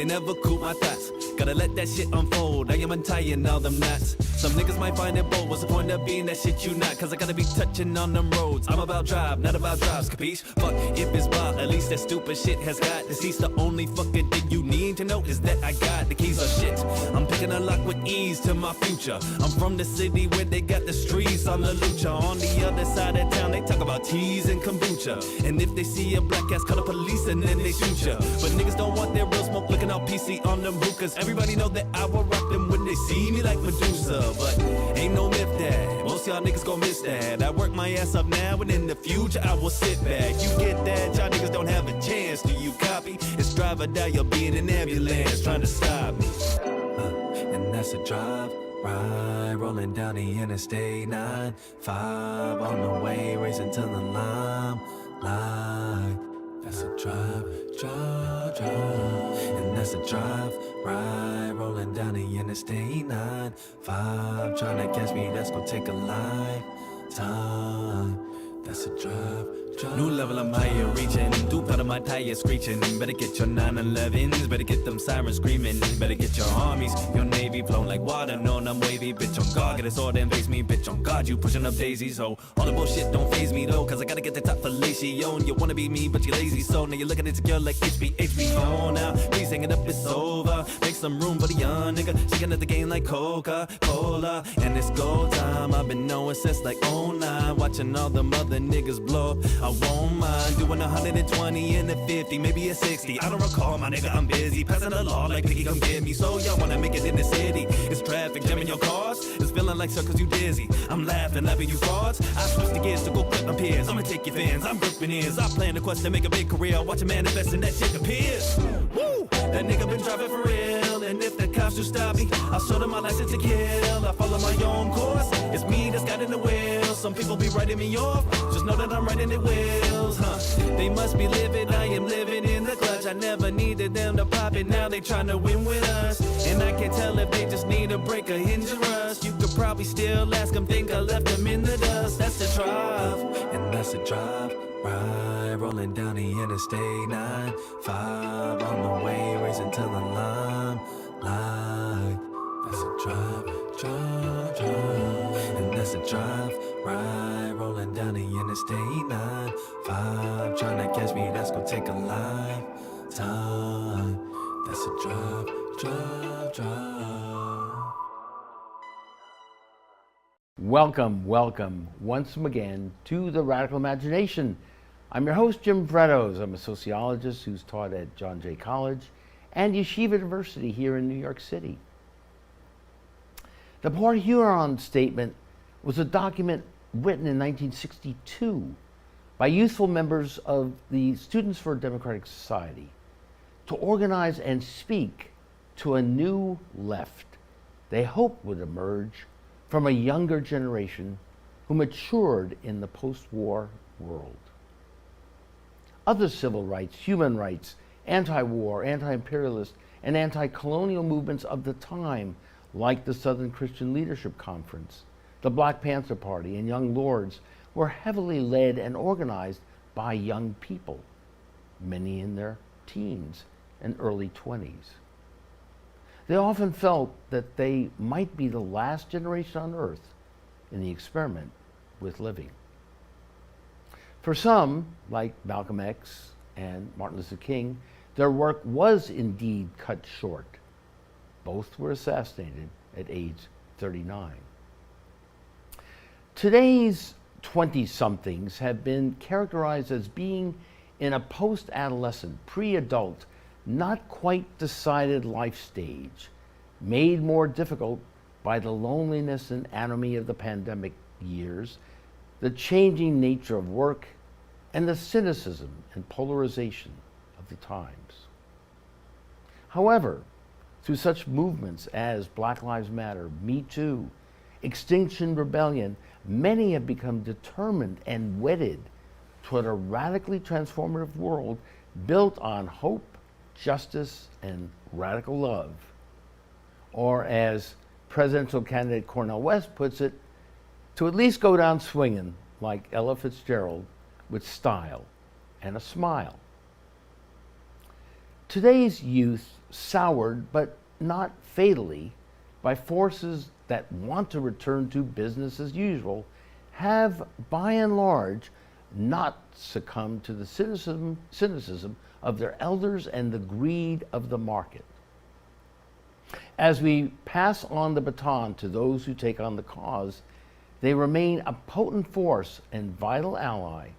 never cool my thoughts. Gotta let that shit unfold, I am untying all them knots. Some niggas might find it bold, what's the point of being that shit you not? Cause I gotta be touching on them roads. I'm about drive, not about drives, capiche? Fuck if it's Bob, at least that stupid shit has got deceased. The only fucking thing you need to know is that I got the keys of shit. I'm picking a lock with ease to my future. I'm from the city where they got the streets on the lucha. On the other side of town, they talk about teas and kombucha. And if they see a black ass, call the police and then they shoot ya. But niggas don't want their real smoke looking all PC on them hookahs. Everybody know that I will rock them when they see me like Medusa. But ain't no myth that most y'all niggas gon' miss that. I work my ass up now and in the future I will sit back. You get that? Y'all niggas don't have a chance. Do you copy? It's drive or die, you'll be in an ambulance trying to stop me. And that's a drive, ride, rolling down the interstate 95 on the way, racing to the limelight. That's a drive, and that's a drive, ride, rolling down the interstate 95, trying to catch me, that's gonna take a lifetime. That's a drive. New level, I'm higher reaching. Dupe out of my tires screeching. Better get your 911s. Better get them sirens screaming. Better get your armies, your navy flown like water. Known I'm wavy. Bitch on guard, get a sword and face me. Bitch on guard, you pushing up daisies. So all the bullshit don't faze me though. Cause I gotta get the top fellatio. You wanna be me, but you lazy. So now you're looking insecure like HBO now. Please hang it up, it's over. Make some room for the young nigga. Shaking at the game like Coca-Cola. And it's go time. I've been knowing since like 09. Watching all them other niggas blow up. I won't mind doing 120 and a 50, maybe a 60. I don't recall, my nigga, I'm busy passing the law like Piggy, come get me. So y'all wanna make it in the city? It's traffic jamming your cars. It's feeling like circles you dizzy. I'm laughing you frauds. I switch the gears to go clip my peers. I'ma take your fans, I'm gripping ears. I plan the quest to make a big career. Watch a manifest and that shit appears. Woo! That nigga been driving for real. And if the cops do stop me, I'll show them my license to kill. I follow my own course. It's me that's got in the wheel. Some people be writing me off. Just know that I'm writing it wheels, huh? They must be living, I am living in the clutch. I never needed them to pop it, now they tryna win with us. And I can't tell if they just need a break or hinge or us. You could probably still ask them, think I left them in the dust. That's the drive, and that's the drive, ride, rolling down the interstate 95 on the way, racing to the limelight. That's a drive, and that's a drive, ride, rolling down the interstate 95, trying to catch me, that's gonna take a lifetime. That's a drive. Welcome once again to the Radical Imagination. I'm your host, Jim Vrettos. I'm a sociologist who's taught at John Jay College and Yeshiva University here in New York City. The Port Huron Statement was a document written in 1962 by youthful members of the Students for a Democratic Society to organize and speak to a new left they hope would emerge from a younger generation who matured in the post-war world. Other civil rights, human rights, anti-war, anti-imperialist, and anti-colonial movements of the time, like the Southern Christian Leadership Conference, the Black Panther Party, and Young Lords, were heavily led and organized by young people, many in their teens and early 20s. They often felt that they might be the last generation on Earth in the experiment with living. For some, like Malcolm X and Martin Luther King, their work was indeed cut short. Both were assassinated at age 39. Today's 20-somethings have been characterized as being in a post-adolescent, pre-adult, not quite decided life stage, made more difficult by the loneliness and anomie of the pandemic years, the changing nature of work, and the cynicism and polarization of the times. However, through such movements as Black Lives Matter, Me Too, Extinction Rebellion, many have become determined and wedded toward a radically transformative world built on hope, justice, and radical love. Or as presidential candidate Cornel West puts it, to at least go down swinging like Ella Fitzgerald with style and a smile. Today's youth, soured but not fatally by forces that want to return to business as usual, have by and large not succumbed to the cynicism of their elders and the greed of the market. As we pass on the baton to those who take on the cause, they remain a potent force and vital ally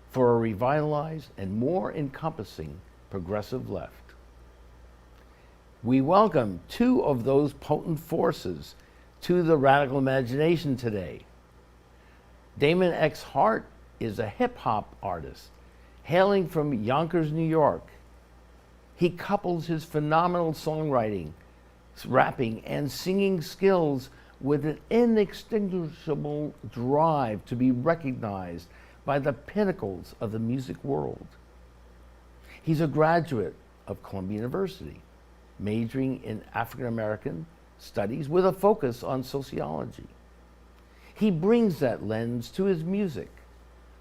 for a revitalized and more encompassing progressive left. We welcome two of those potent forces to the Radical Imagination today. Damon X Hart is a hip-hop artist hailing from Yonkers, New York. He couples his phenomenal songwriting, rapping, and singing skills with an inextinguishable drive to be recognized by the pinnacles of the music world. He's a graduate of Columbia University, majoring in African American studies with a focus on sociology. He brings that lens to his music,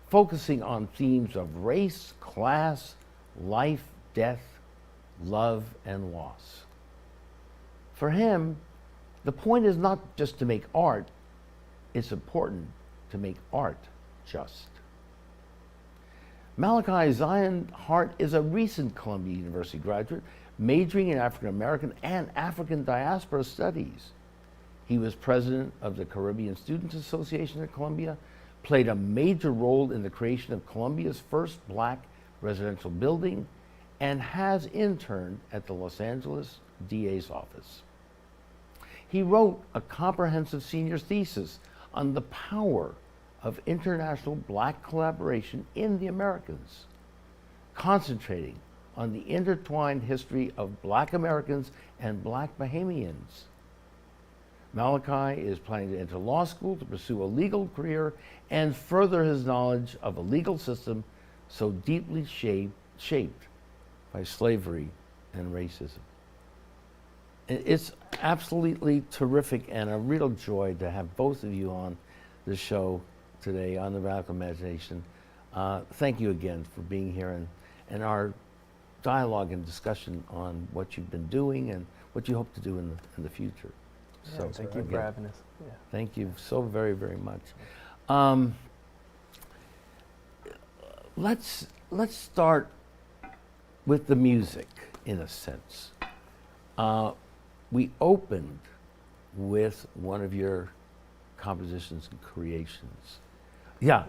focusing on themes of race, class, life, death, love, and loss. For him, the point is not just to make art, it's important to make art just. Malaki Zion Hart is a recent Columbia University graduate, majoring in African American and African Diaspora studies. He was president of the Caribbean Students Association at Columbia, played a major role in the creation of Columbia's first black residential building, and has interned at the Los Angeles DA's office. He wrote a comprehensive senior's thesis on the power of international black collaboration in the Americas, concentrating on the intertwined history of black Americans and black Bahamians. Malaki is planning to enter law school to pursue a legal career and further his knowledge of a legal system so deeply shaped by slavery and racism. It's absolutely terrific and a real joy to have both of you on the show today on the Radical Imagination. Thank you again for being here and our dialogue and discussion on what you've been doing and what you hope to do in the future. Yeah, So thank you for having us. Yeah. Thank you so very, very much. Let's start with the music, in a sense. We opened with one of your compositions and creations. Yeah,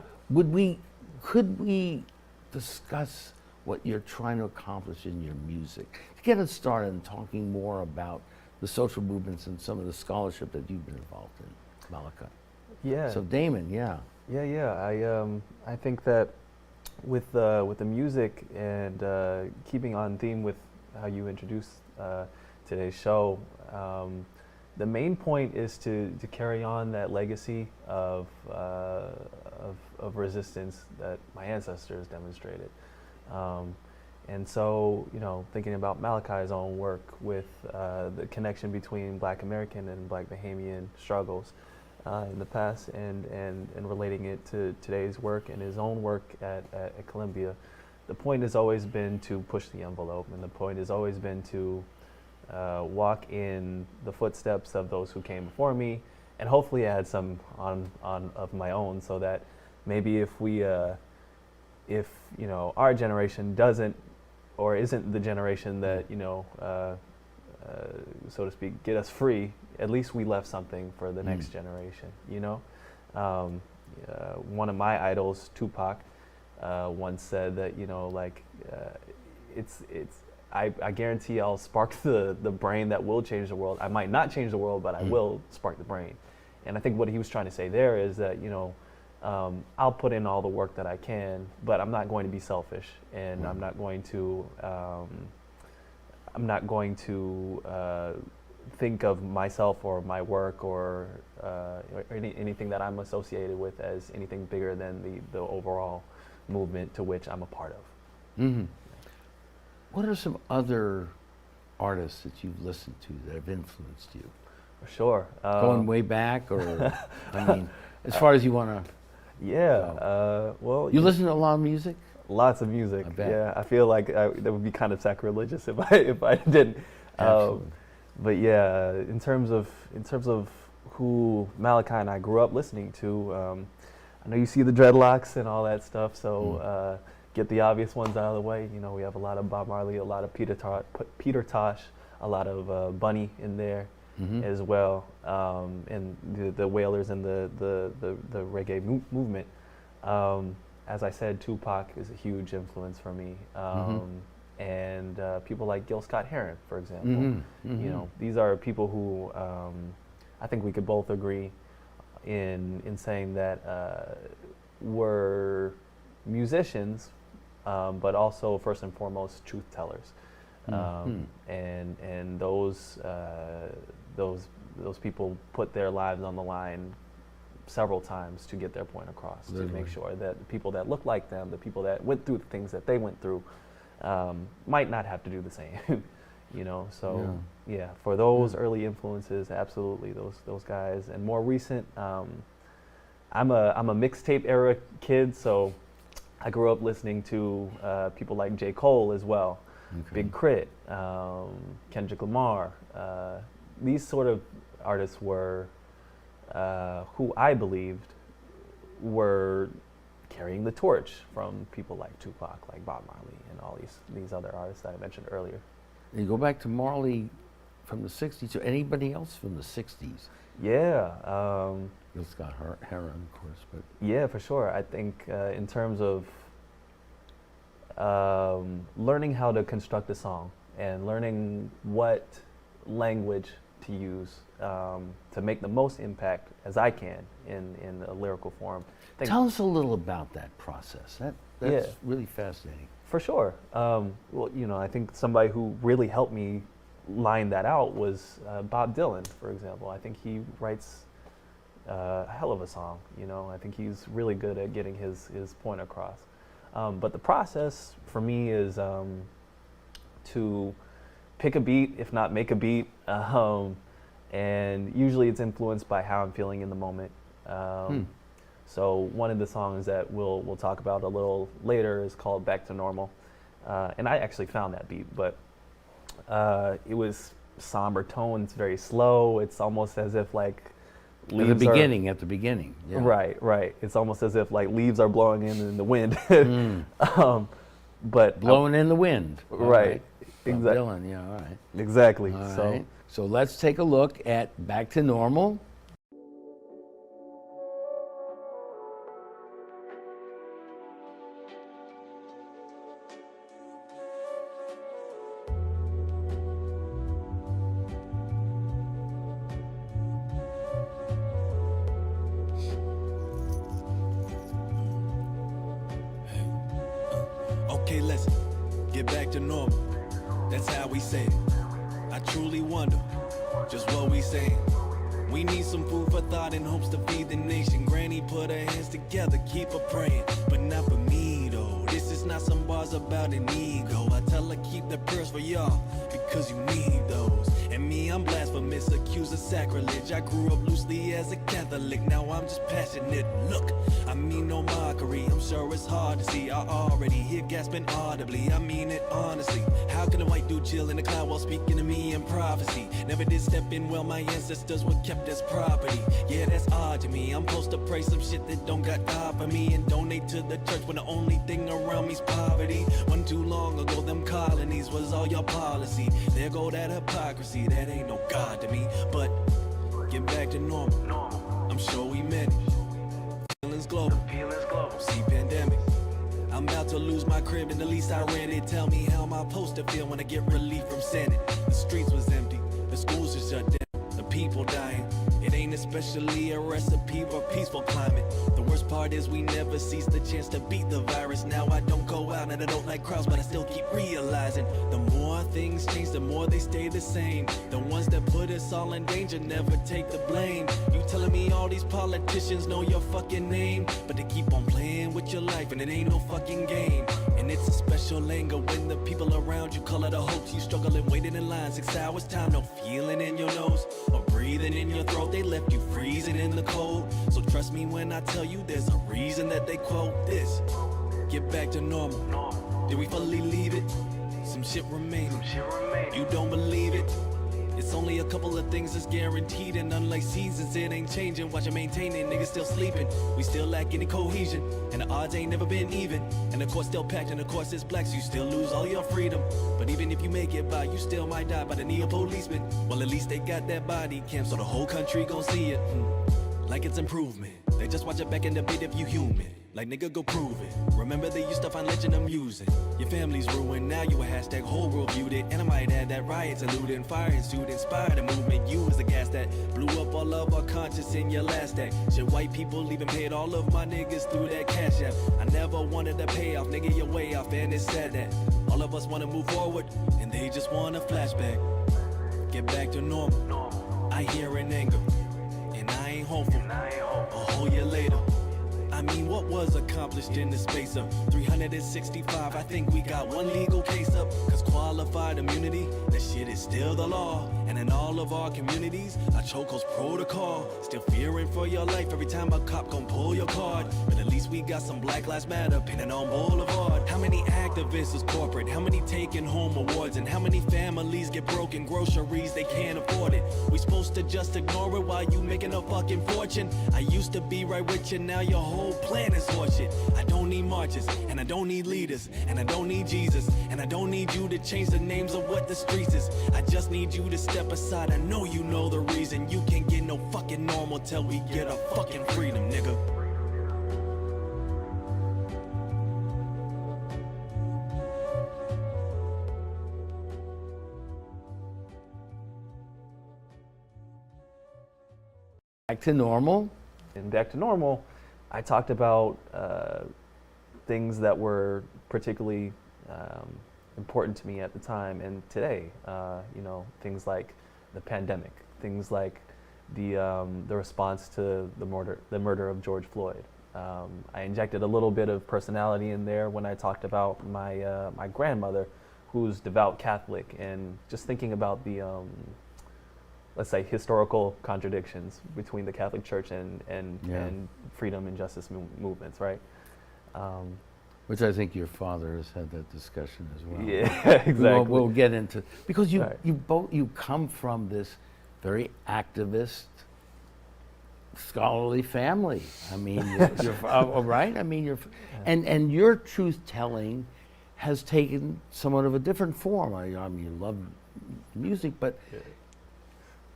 could we discuss what you're trying to accomplish in your music? To get us started in talking more about the social movements and some of the scholarship that you've been involved in, Malaki. Yeah. So Damon, yeah. Yeah. I think that with the music and keeping on theme with how you introduced today's show, the main point is to carry on that legacy of resistance that my ancestors demonstrated. And so, thinking about Malachi's own work with the connection between Black American and Black Bahamian struggles in the past and relating it to today's work and his own work at Columbia, the point has always been to push the envelope, and the point has always been to walk in the footsteps of those who came before me, and hopefully add some on of my own, so that maybe if our generation doesn't or isn't the generation that so to speak get us free, at least we left something for the next generation. One of my idols, Tupac, once said that I guarantee I'll spark the brain that will change the world. I might not change the world, but I will spark the brain. And I think what he was trying to say there is that I'll put in all the work that I can, but I'm not going to be selfish, and I'm not going to think of myself or my work or anything that I'm associated with as anything bigger than the overall movement to which I'm a part of. Mm-hmm. What are some other artists that you've listened to that have influenced you? Sure. Going way back, or as far as you want to. Yeah. Well, you listen to a lot of music. Lots of music. I bet. Yeah, I feel like that would be kind of sacrilegious if I didn't. Absolutely. But yeah, in terms of who Malaki and I grew up listening to, I know you see the dreadlocks and all that stuff. So get the obvious ones out of the way. You know, we have a lot of Bob Marley, a lot of Peter Tosh, a lot of Bunny in there as well, and the Wailers and the reggae movement. As I said, Tupac is a huge influence for me. And people like Gil Scott-Heron, for example. You know, these are people who I think we could both agree in saying that were musicians, but also first and foremost truth tellers. And those people put their lives on the line several times to get their point across, to make sure that the people that look like them, the people that went through the things that they went through, might not have to do the same. You know, so yeah, for those early influences, absolutely those guys. And more recent, I'm a mixtape era kid, so I grew up listening to people like J. Cole as well, Big Crit, Kendrick Lamar. These sort of artists were who I believed were carrying the torch from people like Tupac, like Bob Marley, and all these other artists that I mentioned earlier. You go back to Marley from the 60s, or anybody else from the 60s? Yeah. Gil Scott-Heron, of course, but... Yeah, for sure. I think in terms of learning how to construct a song and learning what language to use to make the most impact as I can in a lyrical form. Tell us a little about that process. That's really fascinating. For sure. Well, you know, I think somebody who really helped me line that out was Bob Dylan, for example. I think he writes a hell of a song. You know, I think he's really good at getting his point across. But the process for me is to pick a beat, if not make a beat, and usually it's influenced by how I'm feeling in the moment. So one of the songs that we'll talk about a little later is called Back to Normal. And I actually found that beat, but it was somber tones, very slow. It's almost as if like At the beginning. Yeah. Right. It's almost as if like leaves are blowing in the wind. But blowing in the wind. Right. Exactly. Dylan, yeah, all right. Exactly. All right. So let's take a look at Back to Normal. Okay, let's get back to normal. That's how we say it. I truly wonder just what we saying. We need some food for thought in hopes to feed the nation. Granny put her hands together, keep her praying, but not for me though. This is not some bars about an ego. I tell her keep the prayers for y'all because you need those. And me, I'm blasphemous, accused of sacrilege. I grew up loosely as a Catholic, now I'm just passionate. Look, I mean no mockery, I'm sure it's hard to see. I already hear gasping audibly, I mean it honestly. How can a white dude chill in the cloud while speaking to me in prophecy? Never did step in well, my ancestors were kept as property. Yeah, that's odd to me, I'm supposed to pray some shit that don't got God for me and donate to the church when the only thing around me's poverty. Wasn't too long ago, them colonies was all your policy. There go that hypocrisy, that ain't no God to me. But get back to normal, I'm sure we meant it. Feelings global, see pandemic. I'm about to lose my crib and the least I read it. Tell me how am I supposed to feel when I get relief from Senate? The streets was empty, the schools are shut down, the people dying. It ain't especially a recipe for peaceful climate. The worst part is we never seize the chance to beat the virus. Now I don't go out and I don't like crowds, but I still keep realizing the more things change, the more they stay the same. The ones that put us all in danger never take the blame. You telling me all these politicians know your fucking name, but they keep on playing with your life and it ain't no fucking game. And it's a special anger when the people around you call it a hoax. You struggling, waiting in line 6 hours time, no feeling in your nose or breathing in your throat. They left you freezing in the cold. So trust me when I tell you there's a reason that they quote this. get back to normal. Did we fully leave it? Some shit remaining. You don't believe it? It's only a couple of things that's guaranteed, and unlike seasons, it ain't changing. Watch it maintaining, niggas still sleeping. We still lack any cohesion, and the odds ain't never been even. And the court's still packed, and the course is black, so you still lose all your freedom. But even if you make it by, you still might die by the knee of policemen. Well, at least they got that body cam, so the whole country gon' see it. Like it's improvement. They just watch it back and debate if you human. Like nigga, go prove it. Remember they used to find legend amusing. Your family's ruined, now you a hashtag whole world viewed it. And I might add that riots and looting, fire ensued, inspired the movement. You was the gas that blew up all of our conscience in your last act. Shit, white people even paid all of my niggas through that cash app. I never wanted to pay off, nigga, your way off, and it's sad that all of us wanna move forward, and they just want a flashback. Get back to normal. I hear in anger, and I ain't hopeful. A whole year later, I mean, what was accomplished in the space of 365? I think we got one legal case up, cause qualified immunity, that shit is still the law. And in all of our communities, our chokehold's protocol. Still fearing for your life every time a cop gon' pull your card. But at least we got some Black Lives Matter painted on Boulevard. How many activists is corporate? How many taking home awards? And how many families get broken groceries, they can't afford it? We supposed to just ignore it while you making a fucking fortune? I used to be right with you, now your whole plan is horseshit. I don't need marches, and I don't need leaders, and I don't need Jesus, and I don't need you to change the names of what the streets is. I just need you to step aside. I know you know the reason. You can't get no fucking normal till we get our fucking freedom, nigga. Back to normal. And back to normal, I talked about things that were particularly important to me at the time and today. You know, things like the pandemic, things like the response to the murder of George Floyd. I injected a little bit of personality in there when I talked about my grandmother, who's devout Catholic, and just thinking about the let's say historical contradictions between the Catholic Church and freedom and justice movements, right? Which I think your father has had that discussion as well. Yeah, exactly. We'll get into, because you Right. you come from this very activist, scholarly family. I mean, you're right. I mean, and your truth telling has taken somewhat of a different form. I mean, you love music, but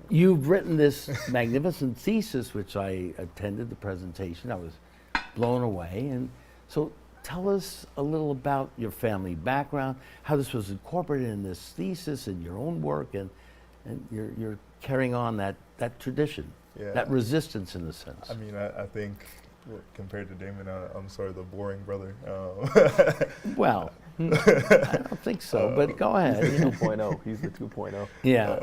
you've written this magnificent thesis, which I attended the presentation. I was blown away. And so tell us a little about your family background, how this was incorporated in this thesis and your own work, and you're carrying on that tradition, that resistance in a sense. I mean, I think compared to Damon, I'm sort of the boring brother. Well, I don't think so, but go ahead. He's the 2.0. He's the 2.0. Yeah.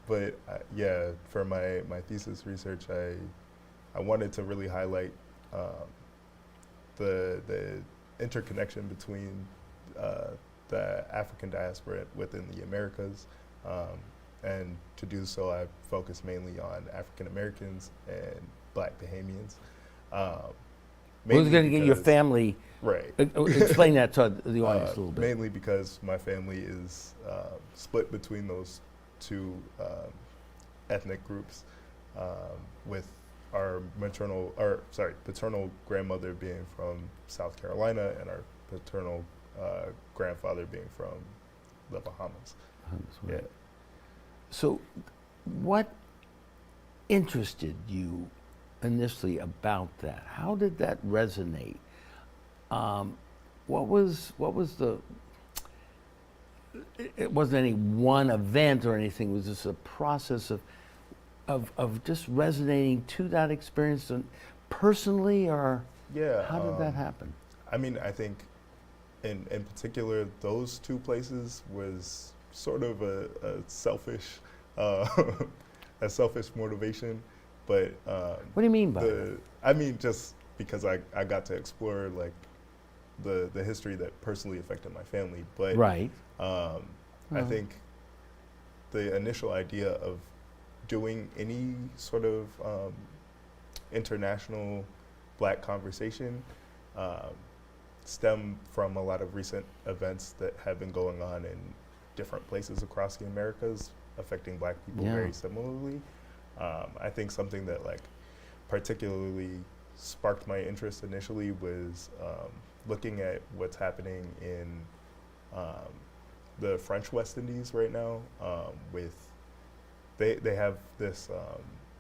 But yeah, for my thesis research, I wanted to really highlight the interconnection between the African diaspora within the Americas, and to do so, I focused mainly on African Americans and Black Bahamians. Who's going to get your family? Right. Explain that to the audience a little bit. Mainly because my family is split between those two ethnic groups, with our paternal grandmother being from South Carolina and our paternal grandfather being from the Bahamas. Right. Yeah. So, what interested you initially about that? How did that resonate? What was the? It wasn't any one event or anything. It was just a process of just resonating to that experience, and personally, or how did that happen? I mean, I think in particular, those two places was sort of a selfish motivation, but what do you mean by that? I mean, just because I got to explore like the history that personally affected my family, but right. I think the initial idea of doing any sort of international Black conversation stem from a lot of recent events that have been going on in different places across the Americas, affecting Black people Yeah. very similarly. I think something that like particularly sparked my interest initially was looking at what's happening in the French West Indies right now. With they have this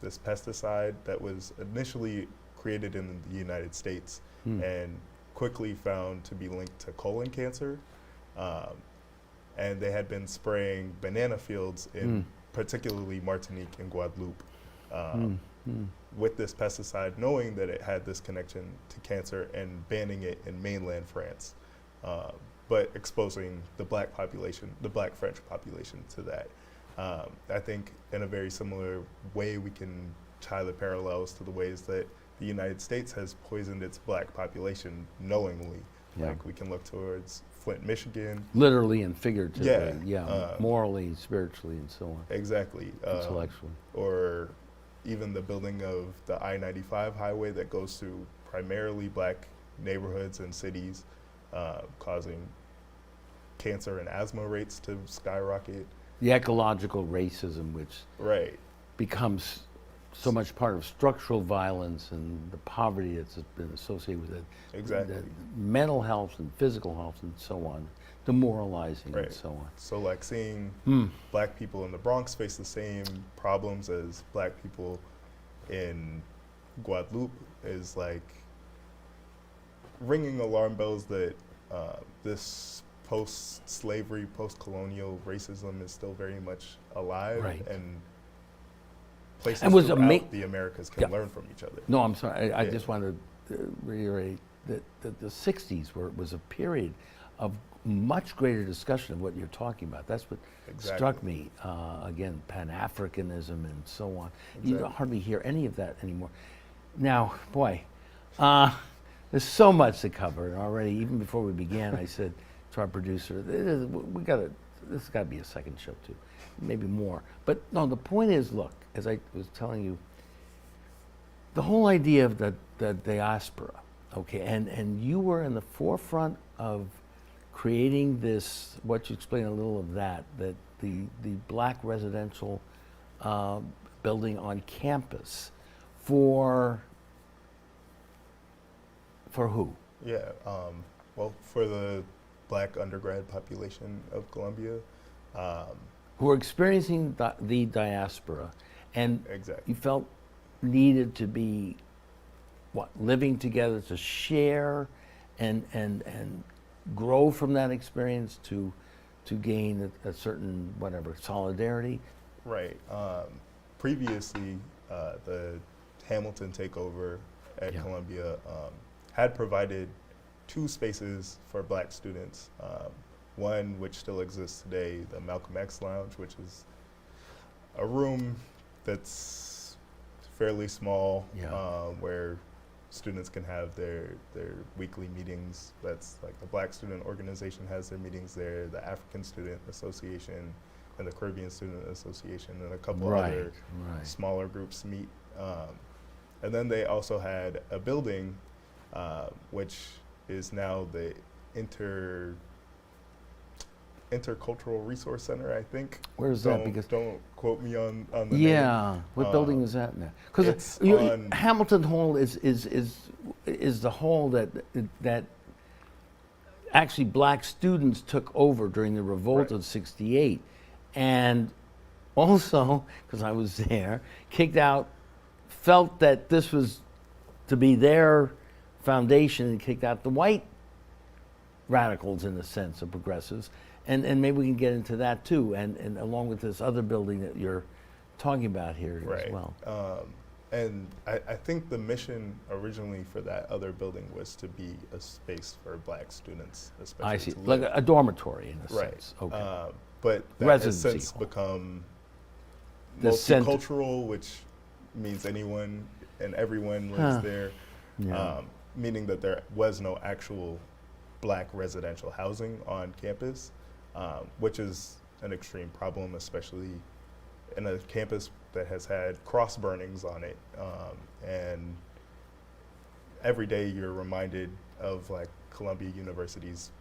this pesticide that was initially created in the United States and quickly found to be linked to colon cancer. And they had been spraying banana fields in particularly Martinique and Guadeloupe with this pesticide, knowing that it had this connection to cancer and banning it in mainland France, but exposing the Black population, the Black French population to that. I think in a very similar way we can tie the parallels to the ways that the United States has poisoned its Black population knowingly. Yeah. Like we can look towards Flint, Michigan. Literally and figuratively, Yeah, morally, spiritually, and so on, Exactly. intellectually. Or even the building of the I-95 highway that goes through primarily Black neighborhoods and cities, causing cancer and asthma rates to skyrocket. The ecological racism, which Right. becomes so much part of structural violence and the poverty that's been associated with it. Exactly. The mental health and physical health and so on, demoralizing Right. and so on. So like seeing Black people in the Bronx face the same problems as Black people in Guadeloupe is like ringing alarm bells that this post-slavery, post-colonial racism is still very much alive, Right. and places And was throughout the Americas can Yeah. learn from each other. No, I'm sorry. I Yeah. just wanted to reiterate that the 60s was a period of much greater discussion of what you're talking about. That's what struck me. Again, Pan-Africanism and so on. You don't Exactly. hardly hear any of that anymore. Now, boy, there's so much to cover. And already, even before we began, I said to our producer, this has got to be a second show too, maybe more. But no, the point is, look, as I was telling you, the whole idea of the diaspora, okay, and you were in the forefront of creating this, what you explained a little of that the Black residential building on campus for who? Yeah. Well, for the Black undergrad population of Columbia. Who are experiencing the diaspora, and Exactly. you felt needed to be living together to share and grow from that experience to gain a certain solidarity. Right. Previously, the Hamilton takeover at Yeah. Columbia had provided 2 spaces for Black students. One which still exists today, the Malcolm X Lounge, which is a room that's fairly small, where students can have their weekly meetings. That's like the Black Student Organization has their meetings there, the African Student Association and the Caribbean Student Association, and a couple other smaller groups meet. And then they also had a building which is now the Intercultural Resource Center, I think. Where is that? Because don't quote me on the name. What building is that now? Because it's on- Hamilton Hall is the hall that actually Black students took over during the revolt Right. of '68, and also because I was there, kicked out, felt that this was to be their foundation, and kicked out the white radicals in the sense of progressives. And maybe we can get into that too, and along with this other building that you're talking about here as well. And I think the mission originally for that other building was to be a space for Black students, especially I see, to like live. a dormitory in a Right. sense. Okay. But that Residency has since hall. become The center. multicultural, which means anyone and everyone lives there, Yeah. meaning that there was no actual Black residential housing on campus, which is an extreme problem, especially in a campus that has had cross burnings on it. And every day you're reminded of like Columbia University's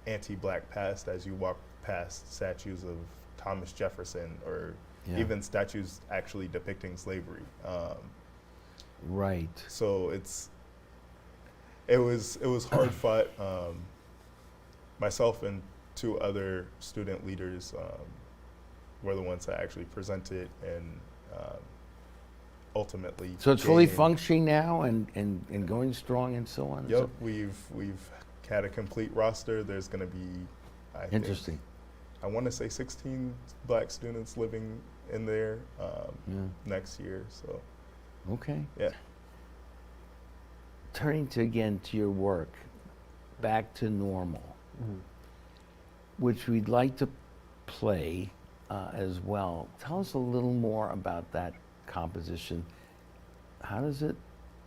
anti-black past as you walk past statues of Thomas Jefferson or even statues actually depicting slavery. Right. So it was hard fought. Myself and two other student leaders were the ones that actually presented and ultimately. So it's fully functioning now and going strong and so on? Yep, So we've had a complete roster. There's going to be, I interesting. think, I want to say 16 black students living in there next year. So Okay. yeah. Turning again to your work, Back to Normal, which we'd like to play as well. Tell us a little more about that composition. How does it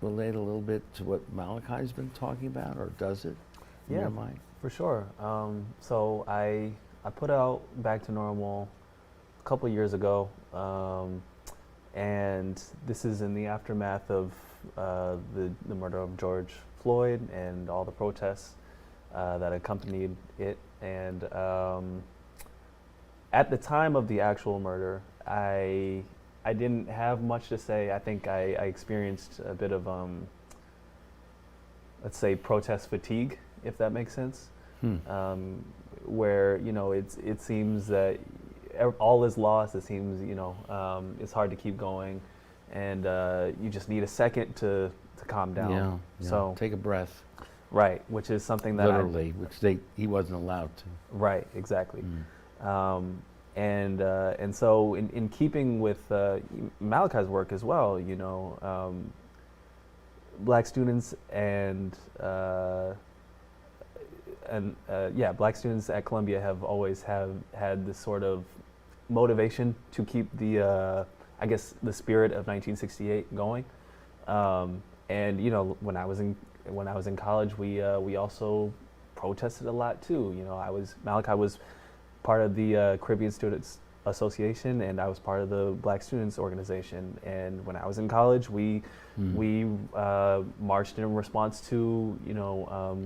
relate a little bit to what Malachi's been talking about, or does it in your mind? For sure. So I put out Back to Normal a couple years ago, and this is in the aftermath of the murder of George Floyd and all the protests that accompanied it. And at the time of the actual murder, I didn't have much to say. I think I experienced a bit of, let's say, protest fatigue, if that makes sense. Where, you know, it seems that all is lost. It seems, you know, it's hard to keep going, and you just need a second to calm down. Yeah. So Take a breath. right, which is something that Literally, which he wasn't allowed to. right, exactly. And so in keeping with Malachi's work as well, you know, black students and black students at Columbia have always had this sort of motivation to keep the I guess the spirit of 1968 going. And you know, when I was in college, we also protested a lot too. You know, Malachi was part of the Caribbean Students Association, and I was part of the Black Students Organization. And when I was in college, we marched in response to, you know,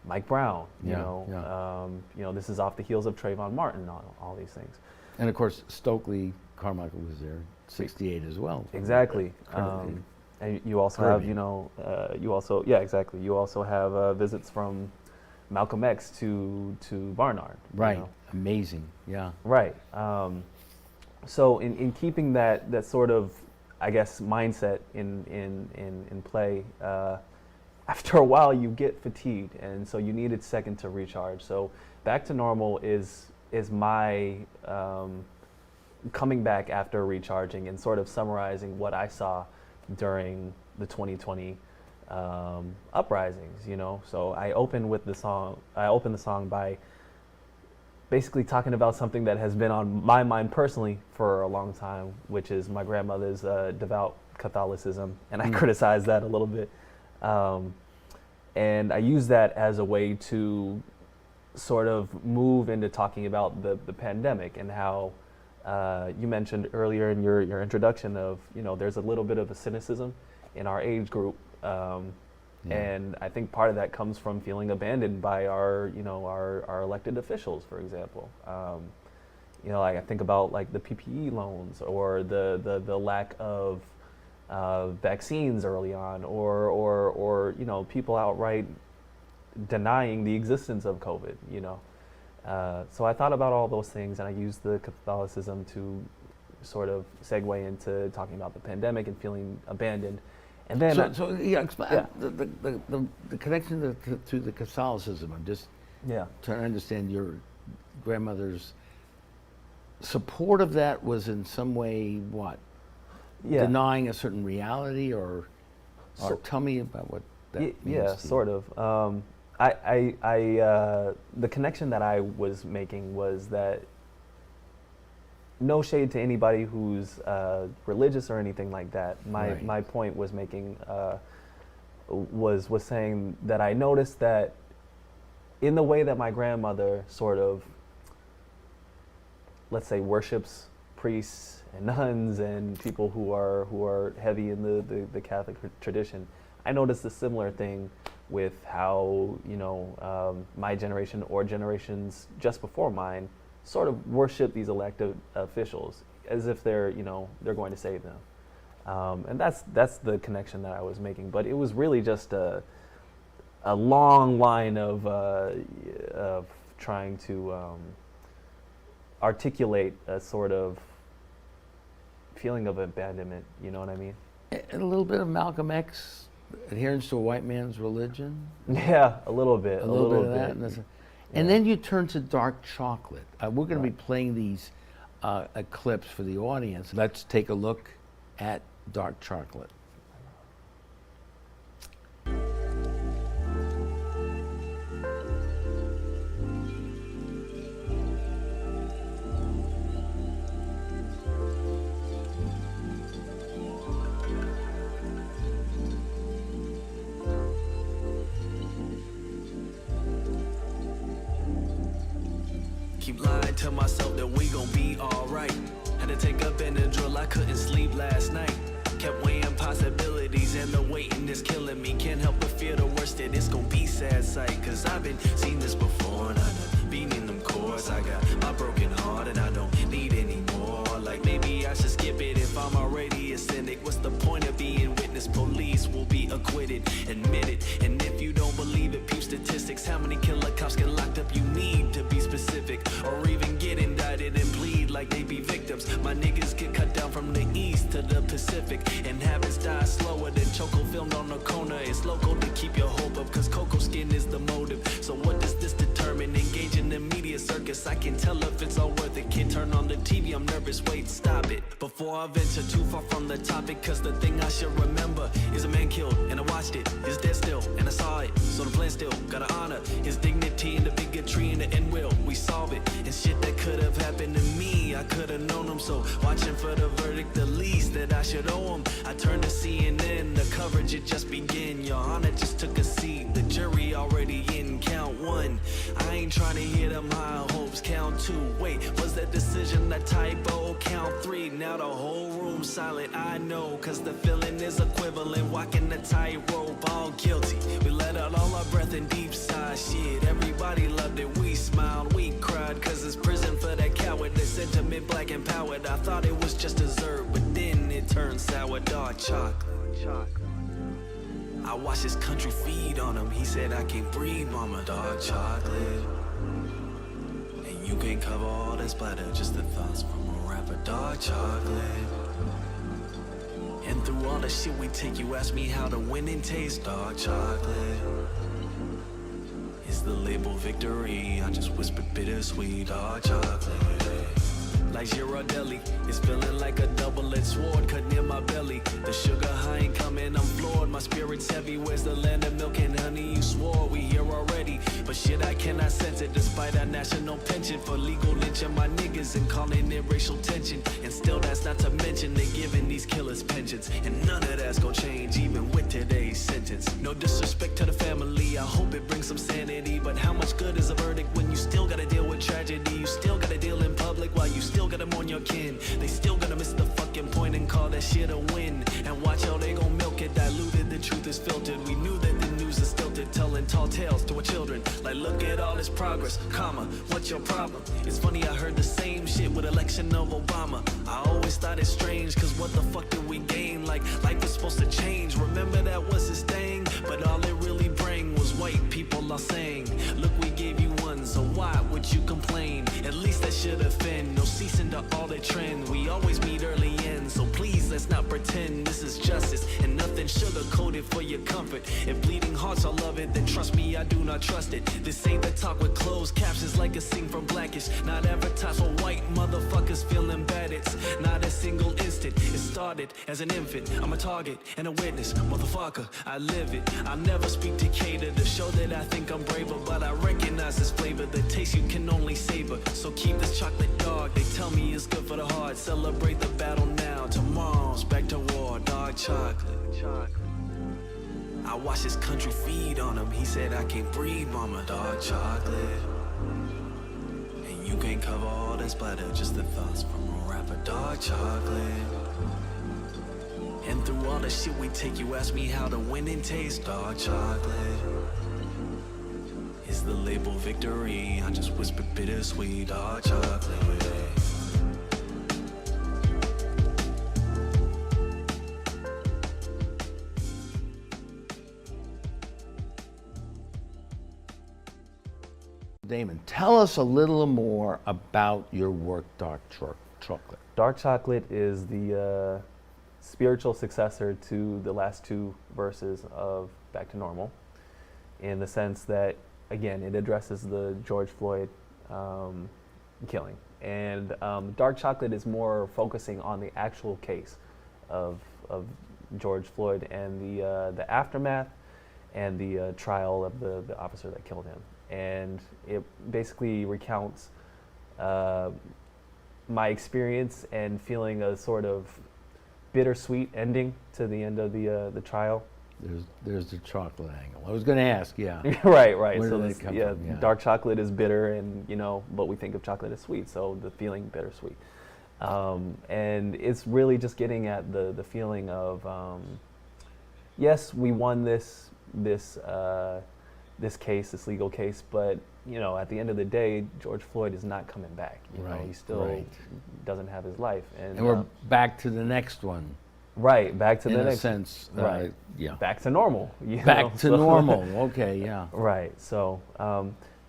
Mike Brown. You know, this is off the heels of Trayvon Martin, all these things. And of course, Stokely Carmichael was there, 68 as well. Exactly. And you also have, you know, you also have visits from Malcolm X to Barnard. Right. You know? Amazing. Yeah. Right. So in keeping that sort of, I guess, mindset in play, after a while you get fatigued, and so you need a second to recharge. So Back to Normal is my coming back after recharging and sort of summarizing what I saw during the 2020 uprisings. You know, so I open the song by basically talking about something that has been on my mind personally for a long time, which is my grandmother's devout Catholicism, and I criticize that a little bit. And I use that as a way to sort of move into talking about the pandemic and how you mentioned earlier in your introduction of, you know, there's a little bit of a cynicism in our age group. And I think part of that comes from feeling abandoned by our elected officials, for example. You know, like I think about like the PPE loans or the lack of vaccines early on, or you know, people outright denying the existence of COVID. You know, so I thought about all those things, and I used the Catholicism to sort of segue into talking about the pandemic and feeling abandoned. And then the connection to the Catholicism. I'm just trying to understand your grandmother's support of that was in some way what? Denying a certain reality, or tell me about what that means. Yeah, sort of. The connection that I was making was that, no shade to anybody who's religious or anything like that. My point was making was saying that I noticed that in the way that my grandmother sort of, let's say, worships priests and nuns and people who are heavy in the Catholic tradition, I noticed a similar thing with how, you know, my generation or generations just before mine sort of worship these elected officials as if they're, you know, they're going to save them. And that's the connection that I was making. But it was really just a long line of trying to articulate a sort of feeling of abandonment, you know what I mean? And a little bit of Malcolm X, adherence to a white man's religion. Yeah, a little bit. A little bit of that. And then you turn to Dark Chocolate. We're going to be playing these clips for the audience. Let's take a look at Dark Chocolate. Keep lying to myself that we gon' be alright. Had to take a Benadryl, I couldn't sleep last night. Kept weighing possibilities and the waiting is killing me. Can't help but feel the worst that it's gon' be sad sight. Cause I've been seen this before and I done been in them chords. I got my broken heart and I don't need any more. Like maybe I should skip it if I'm already a cynic. What's the point of being witness? Police will be acquitted, admit it. And if you don't believe it, peep statistics. How many killer cops get locked up? You need to be specific, or even get indicted and plead like they be victims. My niggas get cut down from the east to the Pacific, and habits die slower than Choco filmed on the corner. It's local to keep your hope up, cause cocoa skin is the motive. So what does this determine? Engage in the media circus. I can tell if it's all worth it. Kid, turn on the TV, I'm nervous, wait, stop it. Before I venture too far from the topic, cause the thing I should remember is a man killed, and I watched it. He's dead still, and I saw it. So the plan still gotta honor his dignity and the bigotry and the end will. We solve it, and shit that could have happened to me, I could have known him. So watching for the verdict, the least that I should owe him. I turned to CNN, the coverage it just began. Your Honor just took a seat, the jury already in. Count one, I ain't trying to hear them high hopes. Count two, wait, was that decision a typo? Count three, now the whole room silent. I know, cause the feeling is equivalent. Walking the tightrope, all guilty. We let out all our breath and deep sigh. Shit, everybody loved it. We smiled, we cried, cause it's prison for that coward. The sentiment black empowered. I thought it was just dessert, but then it turned sour. Dark chocolate. I watched his country feed on him. He said I can't breathe, mama. Dark chocolate. And you can't cover all that splatter, just the thoughts from a rapper. Dark chocolate. And through all the shit we take, you ask me how the winning tastes. Dark chocolate. Is the label victory? I just whispered bittersweet. Dark chocolate. Like Girardelli, it's feeling like a double-edged sword cut near my belly. The sugar high ain't coming, I'm floored. My spirit's heavy, where's the land of milk and honey? You swore we here already, but shit, I cannot sense it. Despite our national penchant for legal lynching my niggas and calling it racial tension. And still that's not to mention they giving these killers pensions. And none of that's gonna change, even with today's sentence. No disrespect to the family, I hope it brings some sanity. But how much good is a verdict when you still gotta deal with tragedy? You still gotta deal in public while you still gotta mourn your kin. They still gonna miss the fucking point and call that shit a win. And watch how they gon' milk it, diluted, the truth is filtered. We knew that the news is stilted, telling tall tales to our children. Like look at all this progress, comma, what's your problem? It's funny I heard the same shit with election of Obama. I always thought it's strange, cause what the fuck did we gain? Like life was supposed to change, remember that was his thing? But all it really bring was white people are saying, look we gave you one, so why would you complain? At least that should offend, no ceasing to all the trend. We always meet early ends, so please let's not pretend this is justice and nothing sugar coated for your comfort. If bleeding hearts all love it, then trust me I do not trust it. This ain't the talk with closed captions like a scene from Blackish. Not advertised for white motherfuckers feeling bad. It's not a single instant. It started as an infant. I'm a target and a witness, motherfucker. I live it. I never speak to cater to show that I think I'm braver, but I recognize this flavor, the taste you can only savor. So keep this chocolate dark. They tell me it's good for the heart. Celebrate the battle now. Tomorrow's back to war. Dark chocolate. I watched his country feed on him. He said I can't breathe, mama. Dark chocolate. And you can't cover all that splatter, just the thoughts from a rapper. Dark chocolate. And through all the shit we take, you ask me how the winning tastes. Dark chocolate is the label victory. I just whisper bittersweet. Dark chocolate. Damon, tell us a little more about your work, Dark Chocolate. Dark Chocolate is the spiritual successor to the last two verses of Back to Normal, in the sense that, again, it addresses the George Floyd killing. And Dark Chocolate is more focusing on the actual case of George Floyd and the aftermath and the trial of the officer that killed him. And it basically recounts my experience and feeling a sort of bittersweet ending to the end of the trial. There's the chocolate angle. I was going to ask, yeah. right. Where So did they come from? Yeah. Dark chocolate is bitter, and but we think of chocolate as sweet, so the feeling bittersweet. And it's really just getting at the feeling of, yes, we won this case, this legal case, but at the end of the day, George Floyd is not coming back. He still doesn't have his life, and we're back to the next one. Right, back to the next. In a sense, right? Yeah. Back to normal. Back to normal. Okay, yeah. Right. So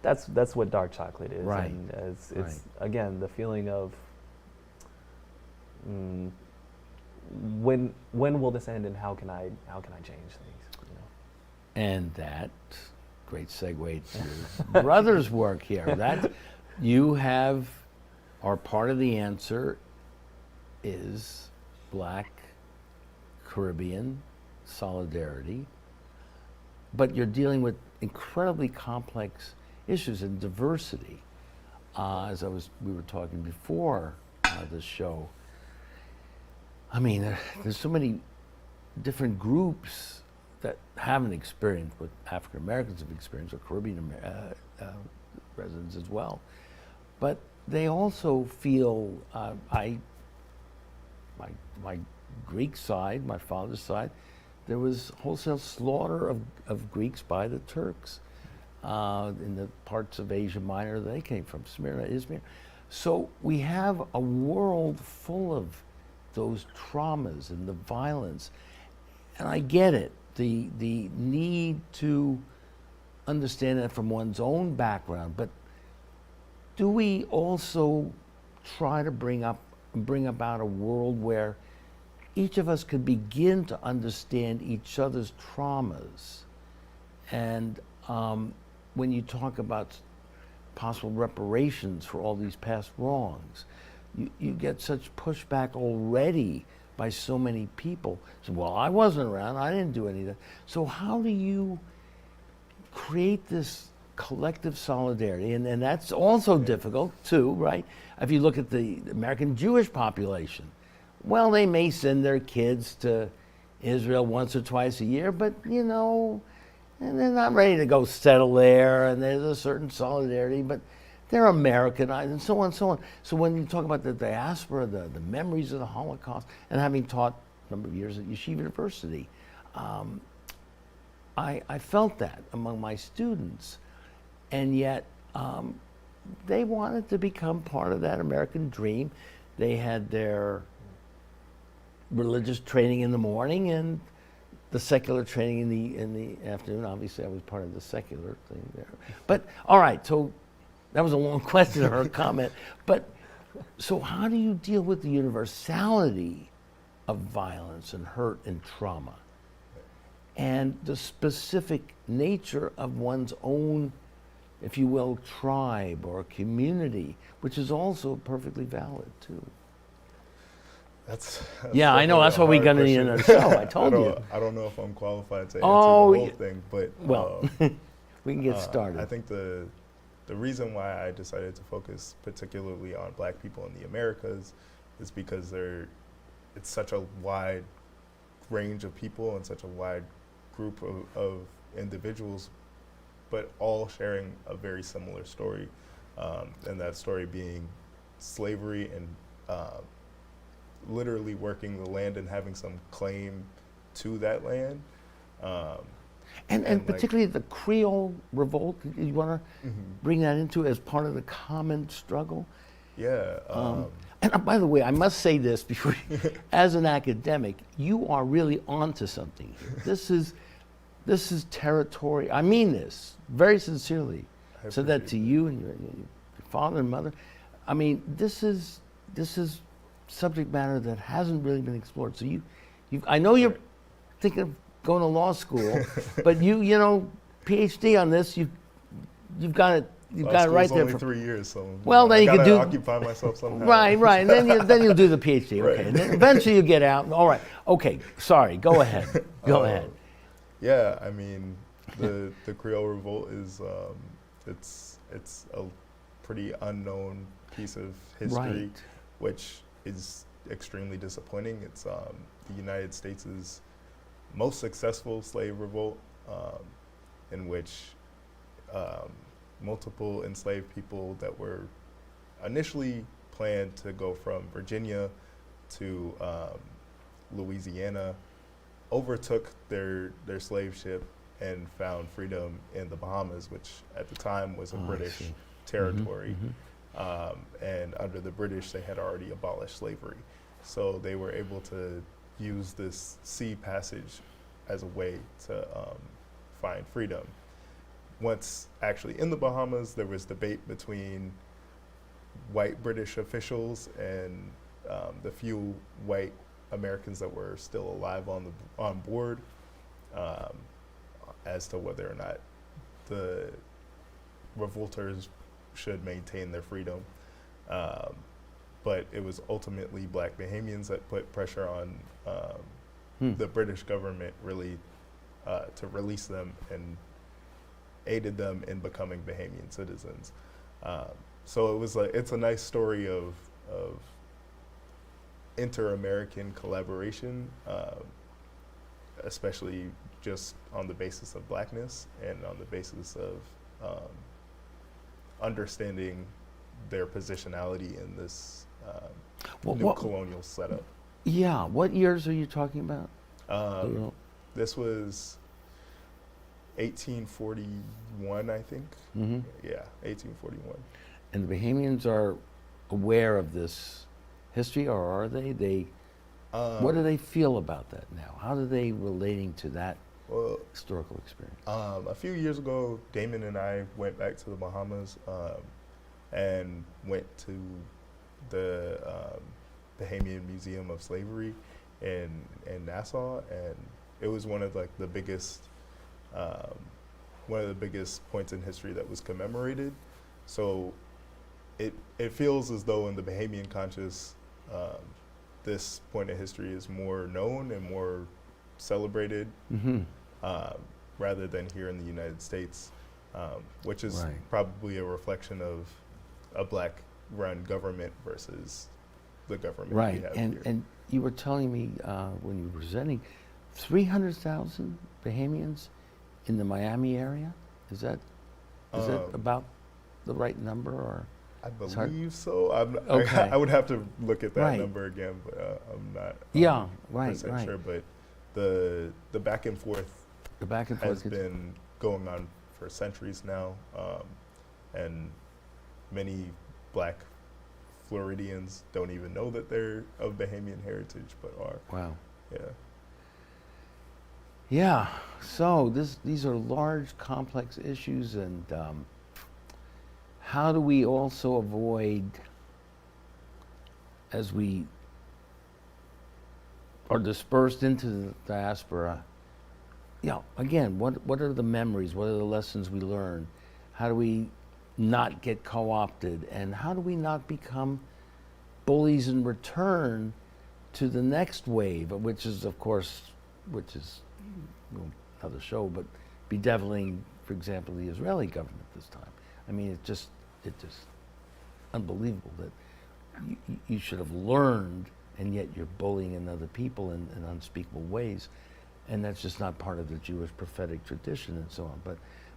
that's what Dark Chocolate is. Right. And it's again the feeling of when will this end, and how can I change things? And that great segue to brother's work here. That you are part of the answer is Black Caribbean solidarity, but you're dealing with incredibly complex issues and diversity. As we were talking before this show, I mean, there's so many different groups that haven't experienced what African Americans have experienced, or Caribbean residents as well. But they also feel, my Greek side, my father's side, there was wholesale slaughter of Greeks by the Turks in the parts of Asia Minor they came from, Smyrna, Izmir. So we have a world full of those traumas and the violence. And I get it, the need to understand that from one's own background, but do we also try to bring about a world where each of us could begin to understand each other's traumas? And when you talk about possible reparations for all these past wrongs, you get such pushback already by so many people. So, well, I wasn't around, I didn't do any of that. So how do you create this collective solidarity? And that's also difficult too, right? If you look at the American Jewish population, well, they may send their kids to Israel once or twice a year, but and they're not ready to go settle there, and there's a certain solidarity, but they're Americanized, and so on and so on. So when you talk about the diaspora, the memories of the Holocaust, and having taught a number of years at Yeshiva University, I felt that among my students, and yet they wanted to become part of that American dream. They had their religious training in the morning and the secular training in the afternoon. Obviously, I was part of the secular thing there. But all right, so that was a long question or a comment. But so how do you deal with the universality of violence and hurt and trauma, and the specific nature of one's own, if you will, tribe or community, which is also perfectly valid too? That's yeah, I know. That's what we're going to need in our show. I told you. I don't know if I'm qualified to answer the whole thing, but well, we can get started. I think the reason why I decided to focus particularly on Black people in the Americas is because it's such a wide range of people and such a wide group of individuals, but all sharing a very similar story, and that story being slavery and literally working the land and having some claim to that land. And like- particularly the Creole revolt, you want to bring that into as part of the common struggle? Yeah. And by the way, I must say this before, as an academic, you are really onto something here. This is territory. I mean this very sincerely. I So that to appreciate you and your father and mother, I mean, this is subject matter that hasn't really been explored. So I know you're thinking of going to law school, but you know, PhD on this, you've got it. You've got it right there. Only 3 years, so Well, then I you could gotta do occupy myself somehow. Right, and then you'll do the PhD. Right. Okay, and then eventually you get out. All right. Okay. Sorry. Go ahead. Go ahead. Yeah, I mean, the Creole Revolt is it's a pretty unknown piece of history, Right. which is extremely disappointing. It's the United States' most successful slave revolt, in which multiple enslaved people that were initially planned to go from Virginia to Louisiana overtook their slave ship and found freedom in the Bahamas, which at the time was a I British see. territory. And under the British, they had already abolished slavery. So they were able to use this sea passage as a way to find freedom. Once actually in the Bahamas, there was debate between white British officials and the few white Americans that were still alive on board as to whether or not the revolters should maintain their freedom. But it was ultimately black Bahamians that put pressure on the British government really to release them and aided them in becoming Bahamian citizens. So it's a nice story of inter-American collaboration, especially just on the basis of blackness and on the basis of understanding their positionality in this new colonial setup. Yeah. What years are you talking about? This was 1841, I think. Mm-hmm. Yeah, 1841. And the Bahamians are aware of this history, or are they? What do they feel about that now? How are they relating to that historical experience? A few years ago, Damon and I went back to the Bahamas and went to the Bahamian Museum of Slavery in Nassau, and it was one of the biggest points in history that was commemorated. So it feels as though in the Bahamian conscious, this point in history is more known and more celebrated, rather than here in the United States, which is probably a reflection of a black-run government versus the government we have here. And you were telling me when you were presenting, 300,000 Bahamians in the Miami area? Is that about the right number, or? I believe so. I would have to look at that number again, but I'm not percent sure. But the back and forth has been going on for centuries now, and many black Floridians don't even know that they're of Bahamian heritage, but are. Wow. Yeah. Yeah. So these are large, complex issues, and how do we also avoid, as we are dispersed into the diaspora, again, what are the memories? What are the lessons we learn? How do we not get co-opted? And how do we not become bullies in return to the next wave, which is another show, but bedeviling, for example, the Israeli government this time. I mean, it's just unbelievable that you should have learned, and yet you're bullying other people in unspeakable ways, and that's just not part of the Jewish prophetic tradition and so on.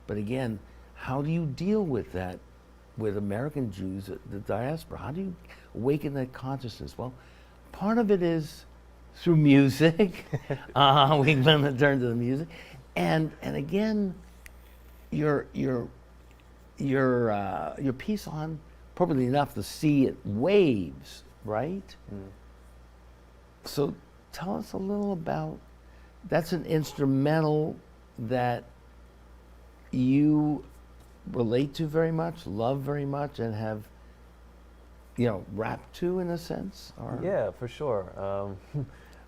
But again, how do you deal with that with American Jews, the diaspora? How do you awaken that consciousness? Well, part of it is through music. We're going to turn to the music, and again, your piece on, appropriately enough, the sea waves, right? So tell us a little about. That's an instrumental that you relate to very much, love very much, and have, rapped to in a sense? Or? Yeah, for sure.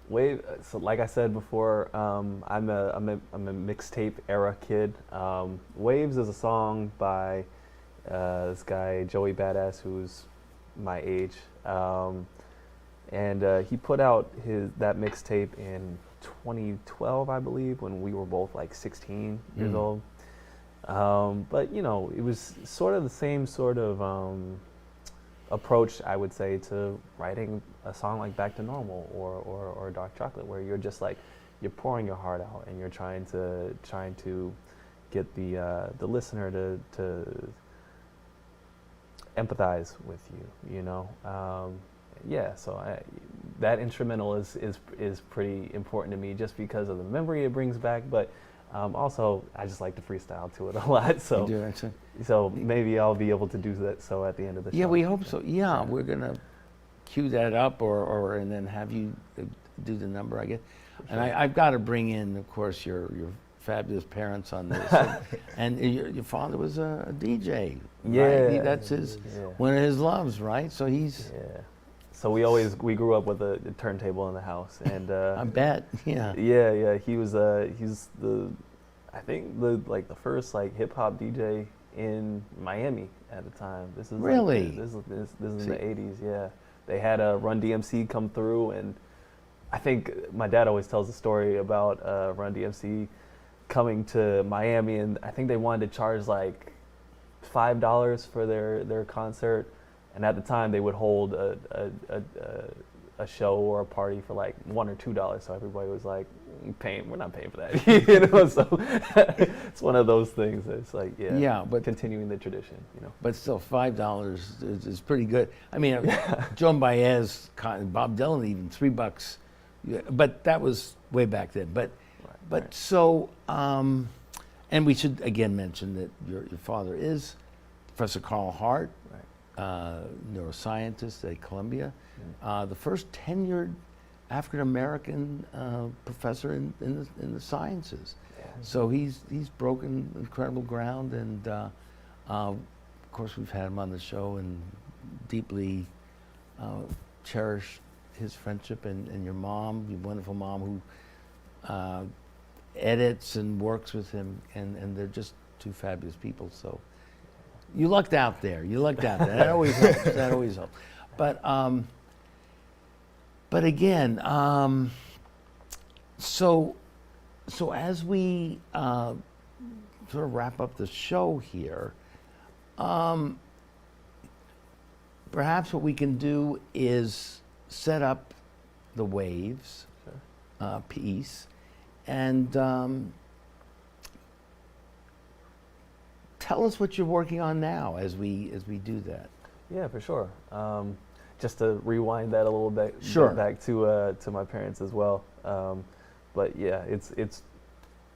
Wave. So, like I said before, I'm a mixtape era kid. Waves is a song by this guy Joey Badass, who's my age, and he put out that mixtape in 2012, I believe, when we were both like 16 years old. But it was sort of the same sort of approach, I would say, to writing a song like Back to Normal or Dark Chocolate, where you're just like, you're pouring your heart out and you're trying to get the listener to empathize with you, so that instrumental is pretty important to me, just because of the memory it brings back, but also I just like to freestyle to it a lot, so you do, actually? So maybe I'll be able to do that so at the end of the show. Yeah, we hope so. Yeah, we're gonna cue that up, or and then have you do the number, I guess. Sure. And I've got to bring in, of course, your fabulous parents on this, and your father was a DJ. Yeah, right? That's one of his loves, right? So he's. Yeah. So we grew up with a turntable in the house, and I bet, yeah. Yeah. He's the first hip hop DJ in Miami at the time. This is really this is in the '80s. Yeah, they had a Run DMC come through, and I think my dad always tells the story about Run DMC coming to Miami, and I think they wanted to charge like $5 for their concert. And at the time, they would hold a show or a party for like $1 or $2. So everybody was like, we're not paying for that. So it's one of those things. It's like, but continuing the tradition, But still, $5 is pretty good. I mean, Joan Baez, Bob Dylan, even $3. But that was way back then. But so, and we should again mention that your father is Professor Carl Hart. Neuroscientist at Columbia, the first tenured African American professor in the sciences. Yeah. So he's broken incredible ground, and of course we've had him on the show and deeply cherish his friendship, and your mom, your wonderful mom, who edits and works with him, and they're just two fabulous people. So. You lucked out there. That always helps. But again, so as we sort of wrap up the show here, perhaps what we can do is set up the Waves piece, and tell us what you're working on now as we do that. Yeah, for sure. Just to rewind that a little bit, sure. Back to my parents as well. But yeah, it's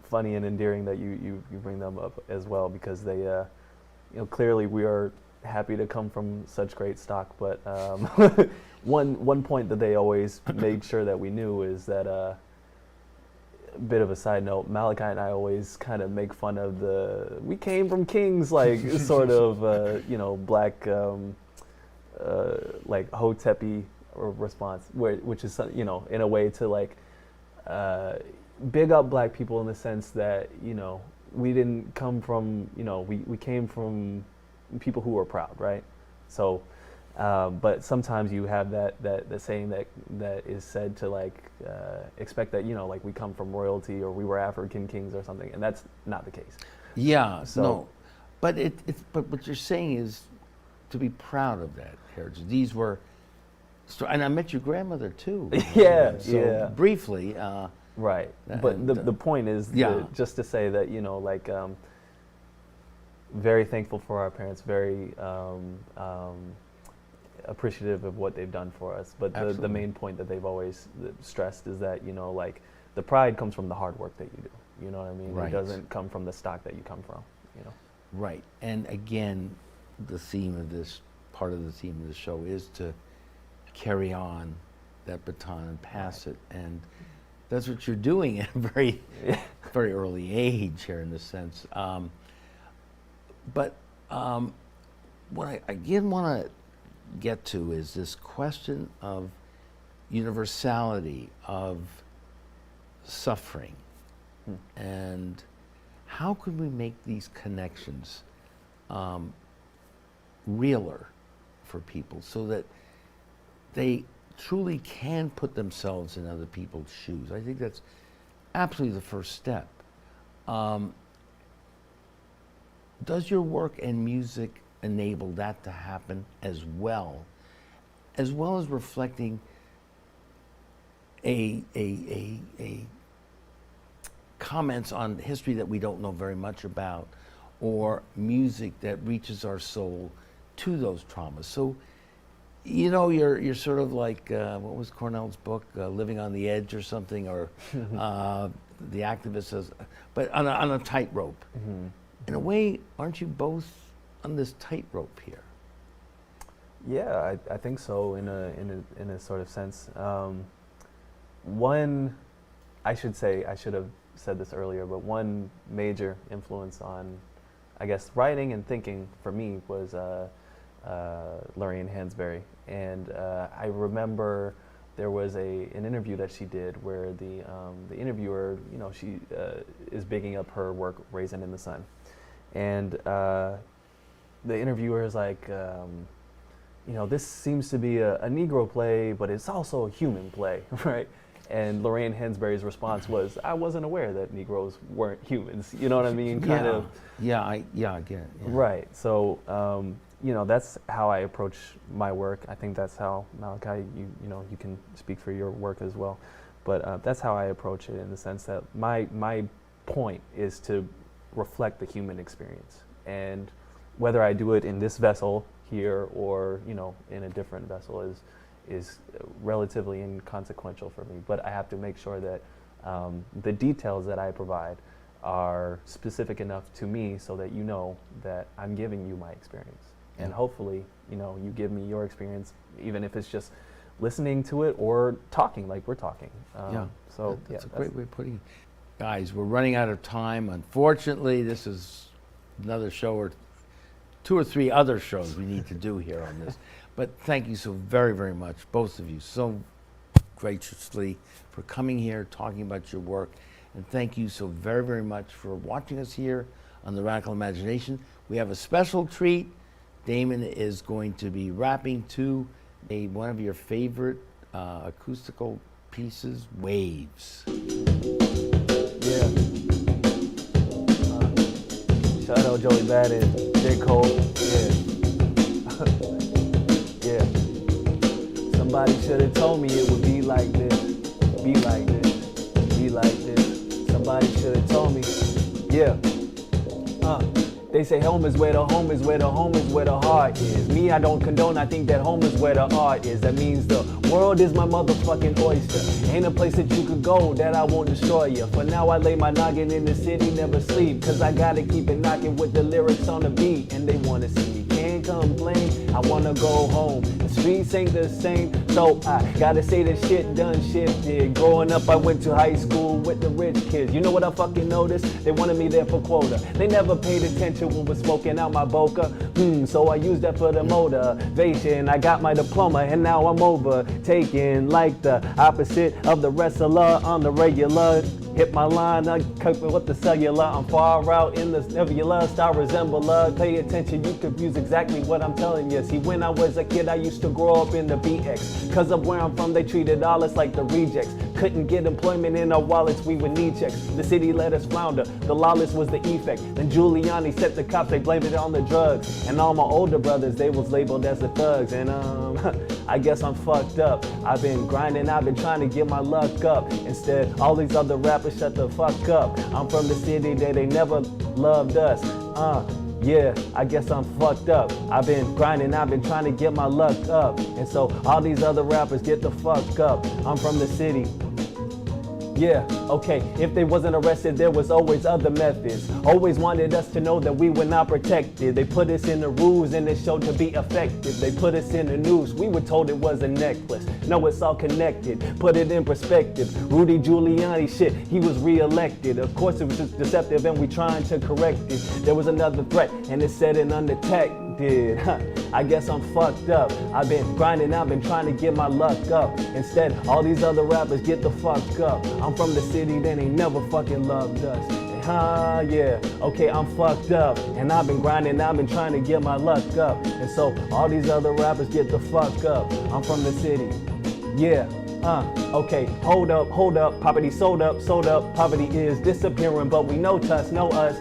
funny and endearing that you bring them up as well, because they, clearly we are happy to come from such great stock. But one point that they always made sure that we knew is that. Bit of a side note, Malaki and I always kind of make fun of we came from kings, sort of, black, like Hotepi response, which is, in a way to big up black people in the sense that, we didn't come from, we came from people who were proud, right? So, but sometimes you have that saying that is said to expect that we come from royalty or we were African kings or something, and that's not the case. Yeah, so, no, but but what you're saying is to be proud of that heritage. These were, and I met your grandmother too. Yeah, so briefly. Right, but the point is just to say that very thankful for our parents, very appreciative of what they've done for us. But the main point that they've always stressed is that, you know, like the pride comes from the hard work that you do. You know what I mean? Right. It doesn't come from the stock that you come from, you know? Right. And again, the theme of this, part of the theme of the show is to carry on that baton and pass it. And that's what you're doing at a very, very early age here in this sense. But what I again want to get to is this question of universality of suffering. And how can we make these connections realer for people so that they truly can put themselves in other people's shoes? I think that's absolutely the first step. Does your work and music enable that to happen as well as reflecting a comments on history that we don't know very much about, or music that reaches our soul to those traumas? So, you know, you're sort of like, what was Cornell's book, Living on the Edge or something, or the activist says, but on a tightrope. Mm-hmm. In a way, aren't you both on this tightrope here? Yeah, I think so in a sort of sense. One, I should have said this earlier, but one major influence on, I guess, writing and thinking for me was Lorraine Hansberry. And I remember there was an interview that she did where the interviewer, you know, she is bigging up her work, Raisin in the Sun. And the interviewer is like, you know, this seems to be a Negro play, but it's also a human play, right? And Lorraine Hansberry's response was, I wasn't aware that Negroes weren't humans. You know what I mean? Kind of. Yeah, I get it. Yeah. Right. So, you know, that's how I approach my work. I think that's how, Malaki, you know, you can speak for your work as well. But that's how I approach it, in the sense that my point is to reflect the human experience. And whether I do it in this vessel here or, you know, in a different vessel is relatively inconsequential for me. But I have to make sure that the details that I provide are specific enough to me so that you know that I'm giving you my experience. Yeah. And hopefully, you know, you give me your experience, even if it's just listening to it or talking like we're talking. So that's a great way of putting it. Guys, we're running out of time. Unfortunately, this is another show or 2 or 3 other shows we need to do here on this. But thank you so very, very much, both of you, so graciously for coming here, talking about your work. And thank you so very, very much for watching us here on The Radical Imagination. We have a special treat. Damon is going to be rapping to one of your favorite acoustical pieces, Waves. Yeah. Shout out Joey Bad and J. Cole. Yeah. Yeah. Somebody should have told me it would be like this. Be like this. Be like this. Somebody should have told me. Yeah. They say home is where the home is, where the home is, where the heart is. Me, I don't condone, I think that home is where the art is. That means the world is my motherfucking oyster. Ain't a place that you could go that I won't destroy you. For now I lay my noggin in the city, never sleep. Cause I gotta keep it knocking with the lyrics on the beat. And they wanna see me, can't complain, I wanna go home. The streets ain't the same, so I gotta say this shit done shifted. Growing up I went to high school with the rich kids. You know what I fucking noticed? They wanted me there for quota. They never paid attention when was smoking out my boca. So I used that for the motivation. I got my diploma and now I'm overtaken like the opposite of the wrestler on the regular. Hit my line, I cope with the cellular. I'm far out in the nebula, star resembler. Pay attention, you confuse exactly what I'm telling you. See, when I was a kid, I used to grow up in the BX. Cause of where I'm from, they treated all us like the rejects. Couldn't get employment in our wallets, we would need checks. The city let us flounder, the lawless was the effect. Then Giuliani set the cops, they blamed it on the drugs. And all my older brothers, they was labeled as the thugs. And I guess I'm fucked up. I've been grinding, I've been trying to get my luck up. Instead, all these other rappers shut the fuck up. I'm from the city that they never loved us. Yeah, I guess I'm fucked up. I've been grinding, I've been trying to get my luck up. And so all these other rappers get the fuck up. I'm from the city. Yeah, okay, if they wasn't arrested, there was always other methods. Always wanted us to know that we were not protected. They put us in the rules and it showed to be effective. They put us in the news, we were told it was a necklace. No, it's all connected, put it in perspective. Rudy Giuliani shit, he was re-elected. Of course it was just deceptive and we trying to correct it. There was another threat and it said it undetected. I guess I'm fucked up. I've been grinding, I've been trying to get my luck up. Instead, all these other rappers get the fuck up. I'm from the city that ain't never fucking loved us. Yeah, okay, I'm fucked up. And I've been grinding, I've been trying to get my luck up. And so all these other rappers get the fuck up. I'm from the city. Yeah. Okay, hold up, poverty sold up, poverty is disappearing, but we know us,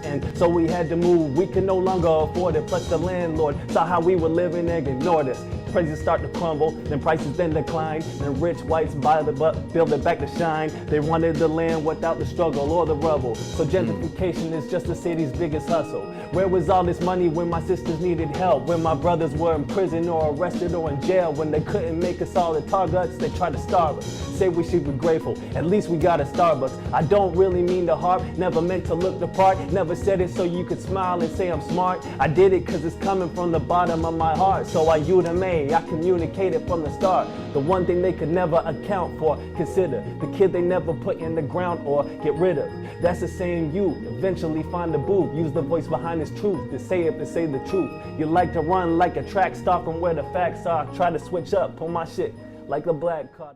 and so we had to move, we can no longer afford it, plus the landlord saw how we were living and ignored us. Prices start to crumble, then prices then decline, then rich whites buy the butt, build it back to shine. They wanted the land without the struggle or the rubble, so gentrification is just the city's biggest hustle. Where was all this money when my sisters needed help, when my brothers were in prison or arrested or in jail, when they couldn't make us all the targets, they tried to starve us. Say we should be grateful, at least we got a Starbucks. I don't really mean to harp, never meant to look the part, never said it so you could smile and say I'm smart. I did it cause it's coming from the bottom of my heart, so I I communicated from the start. The one thing they could never account for, consider the kid they never put in the ground or get rid of. That's the same you, eventually find the booth, use the voice behind his truth to say it, to say the truth. You like to run like a track star from where the facts are, try to switch up, pull my shit like a black card.